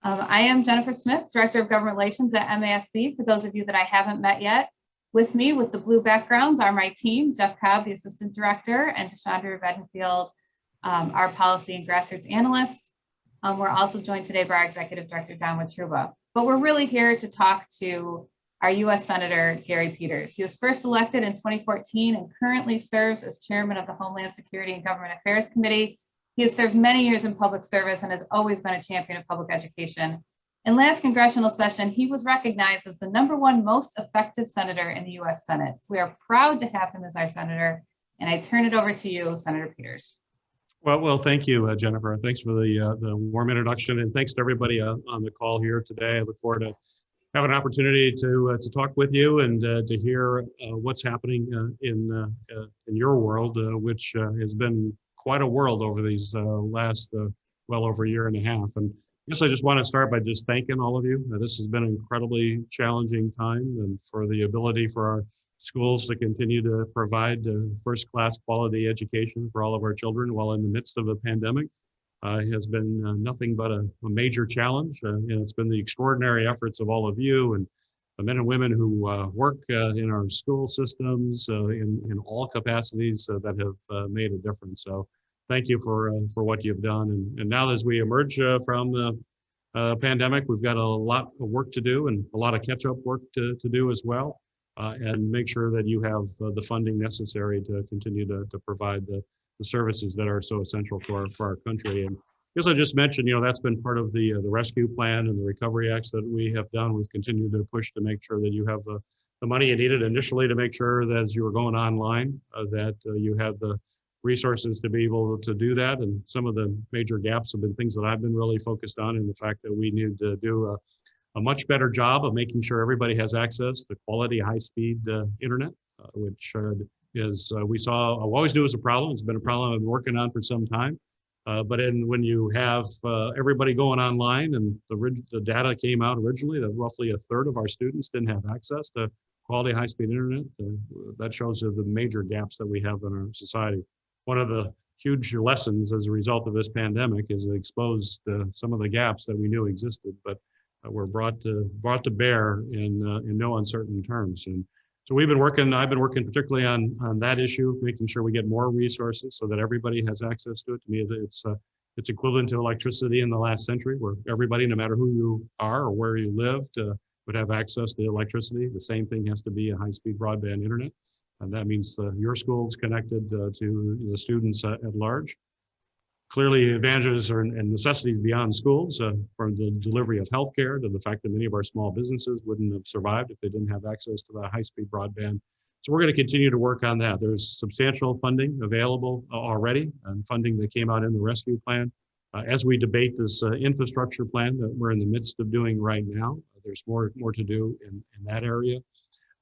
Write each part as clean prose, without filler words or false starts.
I am Jennifer Smith, Director of Government Relations at MASB, for those of you that I haven't met yet. With me, with the blue backgrounds, are my team, Jeff Cobb, the Assistant Director, and Deshandra Bedenfield, our Policy and Grassroots Analyst. We're also joined today by our Executive Director, Don Wetruba. But we're really here to talk to our U.S. Senator, Gary Peters. He was first elected in 2014 and currently serves as Chairman of the Homeland Security and Government Affairs Committee. He has served many years in public service and has always been a champion of public education. In last congressional session, he was recognized as the #1 most effective senator in the U.S. Senate. So we are proud to have him as our senator. And I turn it over to you, Senator Peters. Well, thank you, Jennifer. Thanks for the warm introduction, and thanks to everybody on the call here today. I look forward to having an opportunity to talk with you and to hear what's happening in your world, which has been quite a world over these last well over a year and a half. And I guess I just want to start by just thanking all of you. This has been an incredibly challenging time, and for the ability for our schools to continue to provide first-class quality education for all of our children while in the midst of a pandemic has been nothing but a major challenge. And it's been the extraordinary efforts of all of you and the men and women who work in our school systems in all capacities that have made a difference. So thank you for what you've done. And now as we emerge from the pandemic, we've got a lot of work to do and a lot of catch-up work to do as well. And make sure that you have the funding necessary to continue to provide the services that are so essential for our country. And as I just mentioned, that's been part of the rescue plan and the recovery acts that we have done. We've continued to push to make sure that you have the money you needed initially to make sure that as you were going online, that you had the resources to be able to do that. And some of the major gaps have been things that I've been really focused on, in the fact that we need to do a much better job of making sure everybody has access to quality, high-speed internet, which is we saw always knew was a problem. It's been a problem I've been working on for some time. But when you have everybody going online, and the data came out originally that roughly 1/3 of our students didn't have access to quality, high-speed internet, that shows you the major gaps that we have in our society. One of the huge lessons as a result of this pandemic is it exposed some of the gaps that we knew existed, but were brought to bear in no uncertain terms. And so I've been working particularly on that issue, making sure we get more resources so that everybody has access to it. To me, it's equivalent to electricity in the last century, where everybody, no matter who you are or where you lived, would have access to electricity. The same thing has to be a high-speed broadband internet. And that means your school is connected to the students at large. Clearly, advantages and necessities beyond schools, from the delivery of healthcare to the fact that many of our small businesses wouldn't have survived if they didn't have access to the high-speed broadband. So we're going to continue to work on that. There's substantial funding available already, and funding that came out in the rescue plan. As we debate this infrastructure plan that we're in the midst of doing right now, there's more to do in that area.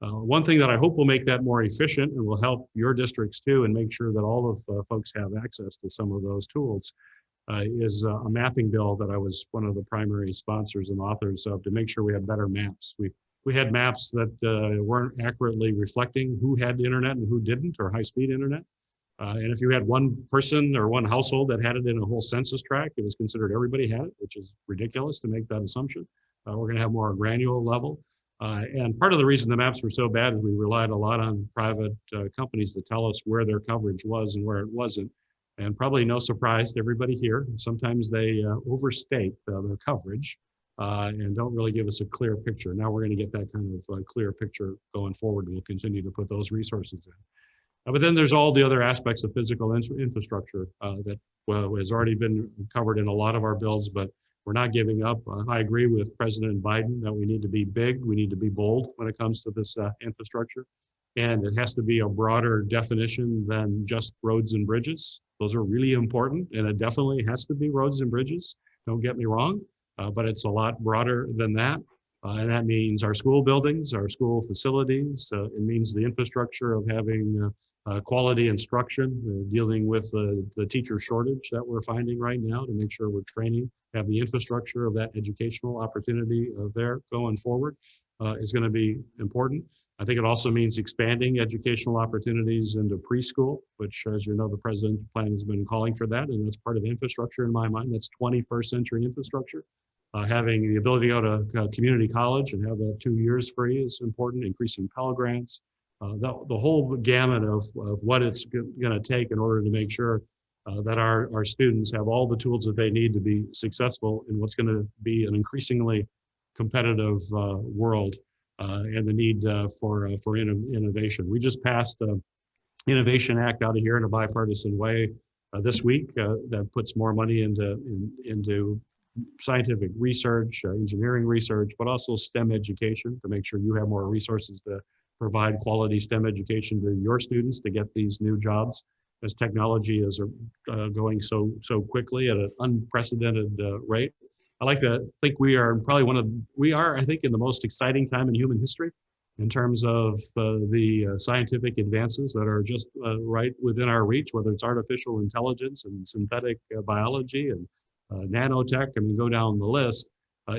One thing that I hope will make that more efficient and will help your districts too, and make sure that all of folks have access to some of those tools, is a mapping bill that I was one of the primary sponsors and authors of, to make sure we have better maps. We had maps that weren't accurately reflecting who had internet and who didn't, or high-speed internet. And if you had one person or one household that had it in a whole census tract, it was considered everybody had it, which is ridiculous to make that assumption. We're going to have more granular level. And part of the reason the maps were so bad is we relied a lot on private companies to tell us where their coverage was and where it wasn't. And probably no surprise to everybody here, sometimes they overstate their coverage and don't really give us a clear picture. Now we're going to get that kind of clear picture going forward, and we'll continue to put those resources in. But then there's all the other aspects of physical infrastructure that has already been covered in a lot of our bills, but we're not giving up. I agree with President Biden that we need to be big, we need to be bold when it comes to this infrastructure. And it has to be a broader definition than just roads and bridges. Those are really important, and it definitely has to be roads and bridges. Don't get me wrong, but it's a lot broader than that. And that means our school buildings, our school facilities. It means the infrastructure of having quality instruction, dealing with the teacher shortage that we're finding right now, to make sure we're training, have the infrastructure of that educational opportunity there going forward is going to be important. I think it also means expanding educational opportunities into preschool, which, as you know, the president's plan has been calling for that, and that's part of infrastructure in my mind. That's 21st century infrastructure. Having the ability to go to community college and have that 2 years free is important, increasing Pell Grants, the whole gamut of what it's going to take in order to make sure that our students have all the tools that they need to be successful in what's going to be an increasingly competitive world, and the need for innovation. We just passed the Innovation Act out of here in a bipartisan way this week that puts more money into scientific research, engineering research, but also STEM education to make sure you have more resources to provide quality STEM education to your students to get these new jobs as technology is going so quickly at an unprecedented rate. I like to think we are probably I think in the most exciting time in human history in terms of the scientific advances that are just right within our reach, whether it's artificial intelligence and synthetic biology and nanotech. I mean, go down the list.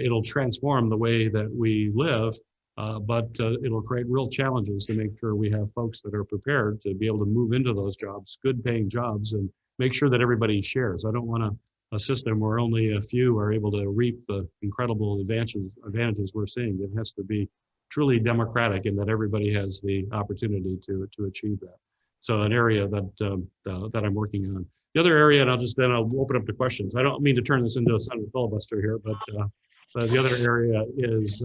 It'll transform the way that we live, but it'll create real challenges to make sure we have folks that are prepared to be able to move into those jobs, good paying jobs, and make sure that everybody shares. I don't want a system where only a few are able to reap the incredible advantages we're seeing. It has to be truly democratic in that everybody has the opportunity to achieve that. So an area that I'm working on. The other area, and I'll open up to questions. I don't mean to turn this into a Senate filibuster here, but the other area is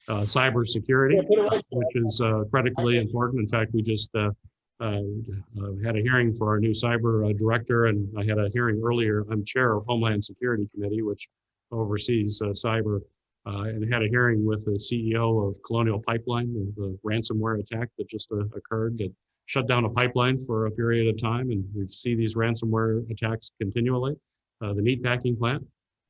cybersecurity, which is critically important. In fact, we just had a hearing for our new cyber director, and I had a hearing earlier. I'm chair of Homeland Security Committee, which oversees cyber, and had a hearing with the CEO of Colonial Pipeline, the ransomware attack that just occurred that shut down a pipeline for a period of time, and we see these ransomware attacks continually. The meatpacking plant,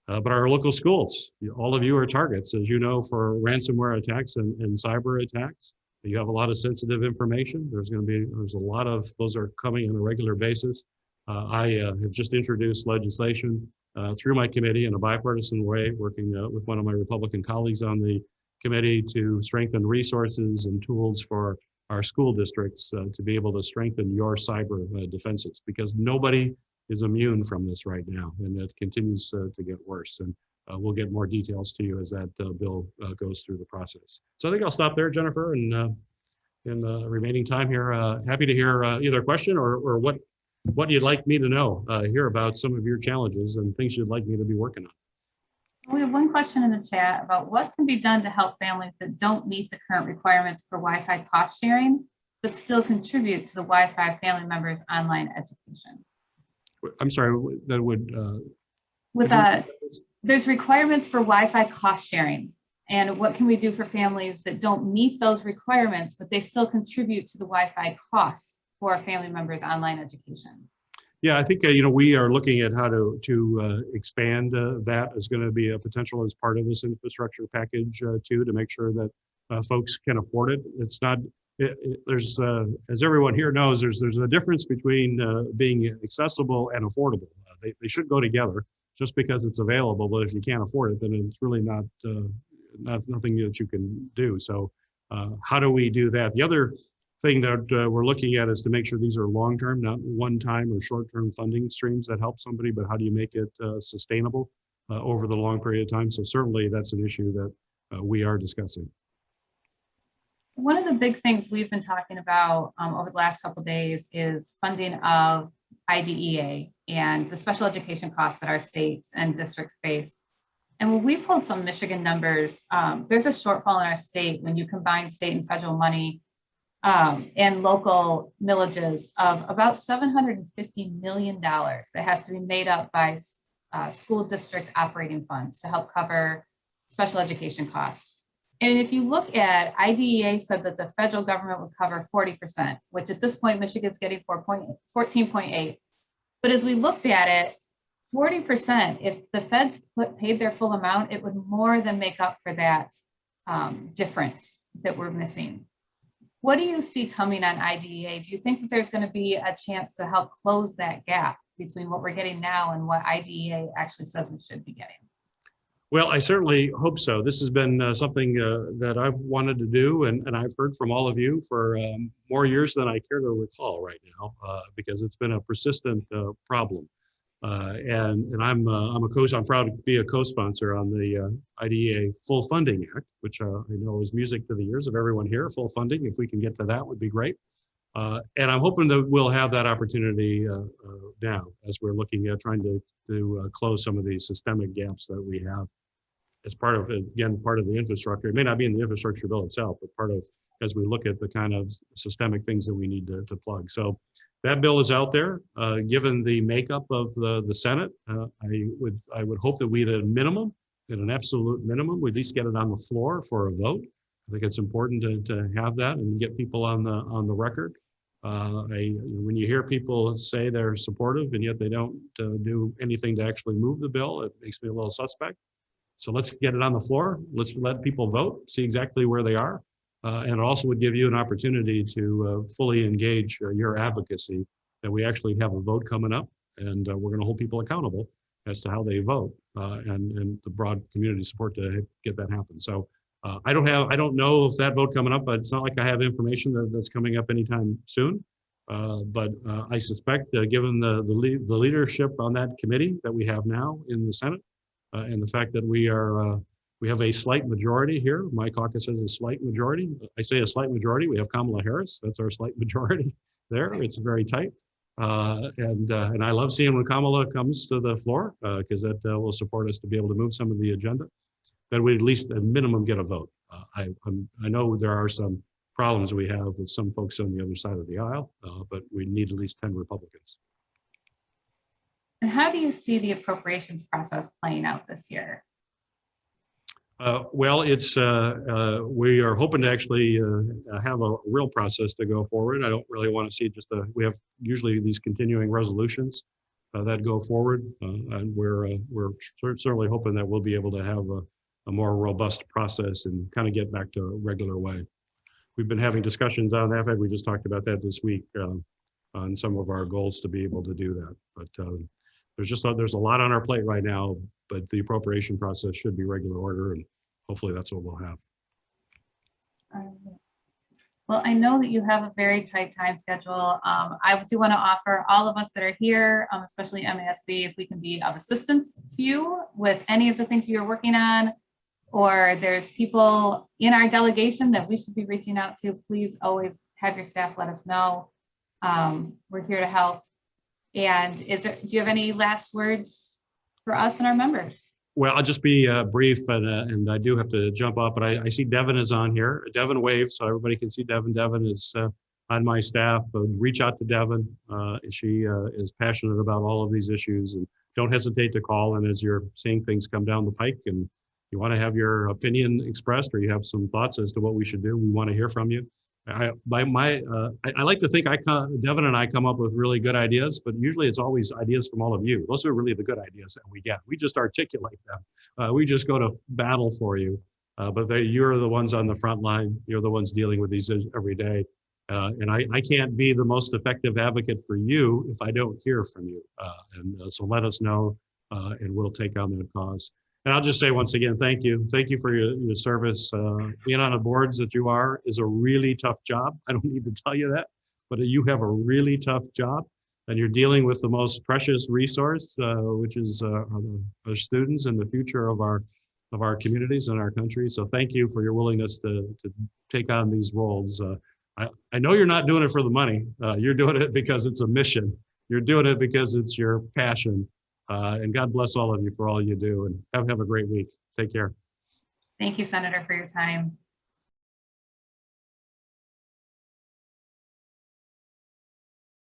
but our local schools, all of you are targets, as you know, for ransomware attacks and cyber attacks. You have a lot of sensitive information. There's a lot of those are coming on a regular basis. I have just introduced legislation through my committee in a bipartisan way, working with one of my Republican colleagues on the committee to strengthen resources and tools for our school districts to be able to strengthen your cyber defenses, because nobody is immune from this right now, and it continues to get worse. And we'll get more details to you as that bill goes through the process. So I think I'll stop there, Jennifer, and in the remaining time here, happy to hear either a question or what you'd like me to know, hear about some of your challenges and things you'd like me to be working on. We have one question in the chat about what can be done to help families that don't meet the current requirements for Wi-Fi cost sharing, but still contribute to the Wi-Fi family members' online education. I'm sorry, that would... There's requirements for Wi-Fi cost sharing. And what can we do for families that don't meet those requirements, but they still contribute to the Wi-Fi costs for family members' online education? Yeah, I think we are looking at how to expand that is going to be a potential as part of this infrastructure package too, to make sure that folks can afford it. It's not. There's as everyone here knows, there's a difference between being accessible and affordable. They should go together. Just because it's available, but if you can't afford it, then it's really not nothing that you can do. So how do we do that? The other thing that we're looking at is to make sure these are long-term, not one-time or short-term funding streams that help somebody, but how do you make it sustainable over the long period of time? So certainly that's an issue that we are discussing. One of the big things we've been talking about over the last couple of days is funding of IDEA and the special education costs that our states and districts face. And when we pulled some Michigan numbers, there's a shortfall in our state when you combine state and federal money and local millages of about $750 million that has to be made up by school district operating funds to help cover special education costs. And if you look at IDEA said that the federal government would cover 40%, which at this point, Michigan's getting 14.8. But as we looked at it, 40%, if the feds paid their full amount, it would more than make up for that difference that we're missing. What do you see coming on IDEA? Do you think that there's going to be a chance to help close that gap between what we're getting now and what IDEA actually says we should be getting? Well, I certainly hope so. This has been something that I've wanted to do, and I've heard from all of you for more years than I care to recall right now, because it's been a persistent problem. And I'm proud to be a co-sponsor on the IDEA Full Funding Act, which I know is music to the ears of everyone here. Full funding, if we can get to that, would be great. And I'm hoping that we'll have that opportunity now as we're looking at trying to close some of these systemic gaps that we have as part of the infrastructure. It may not be in the infrastructure bill itself, but part of, as we look at the kind of systemic things that we need to plug. So that bill is out there. Given the makeup of the Senate, I would hope that we'd at an absolute minimum, we'd at least get it on the floor for a vote. I think it's important to have that and get people on the record. When you hear people say they're supportive and yet they don't do anything to actually move the bill, it makes me a little suspect. So let's get it on the floor. Let's let people vote, see exactly where they are. And it also would give you an opportunity to fully engage your advocacy, that we actually have a vote coming up, and we're going to hold people accountable as to how they vote, and the broad community support to get that happen. So I don't know if that vote coming up, but it's not like I have information that's coming up anytime soon. But I suspect, given the leadership on that committee that we have now in the Senate, and the fact that we have a slight majority here. My caucus has a slight majority. I say a slight majority. We have Kamala Harris. That's our slight majority there. It's very tight. And I love seeing when Kamala comes to the floor, because that will support us to be able to move some of the agenda. That we at least at minimum get a vote. I know there are some problems we have with some folks on the other side of the aisle, but we need at least 10 Republicans. And how do you see the appropriations process playing out this year? Well, we are hoping to actually have a real process to go forward. I don't really want to see we have usually these continuing resolutions that go forward, and we're certainly hoping that we'll be able to have a more robust process and kind of get back to a regular way. We've been having discussions on that. We just talked about that this week on some of our goals to be able to do that. But there's a lot on our plate right now, but the appropriation process should be regular order, and hopefully that's what we'll have. Well, I know that you have a very tight time schedule. I do want to offer all of us that are here, especially MASB, if we can be of assistance to you with any of the things you're working on, or there's people in our delegation that we should be reaching out to, please always have your staff let us know. We're here to help. And do you have any last words for us and our members? Well, I'll just be brief, and I do have to jump off, but I see Devin is on here. Devin waved, so everybody can see Devin. Devin is on my staff. Reach out to Devin. She is passionate about all of these issues, and don't hesitate to call. And as you're seeing things come down the pike and you want to have your opinion expressed, or you have some thoughts as to what we should do, we want to hear from you. I like to think Devin and I come up with really good ideas, but usually it's always ideas from all of you. Those are really the good ideas that we get. We just articulate them. We just go to battle for you. But you're the ones on the front line. You're the ones dealing with these every day. And I can't be the most effective advocate for you if I don't hear from you. So let us know, and we'll take on that cause. And I'll just say once again, thank you. Thank you for your service. Being on the boards that you are is a really tough job. I don't need to tell you that, but you have a really tough job, and you're dealing with the most precious resource, which is our students and the future of our communities and our country. So thank you for your willingness to take on these roles. I know you're not doing it for the money. You're doing it because it's a mission. You're doing it because it's your passion. And God bless all of you for all you do, and have a great week. Take care. Thank you, Senator, for your time.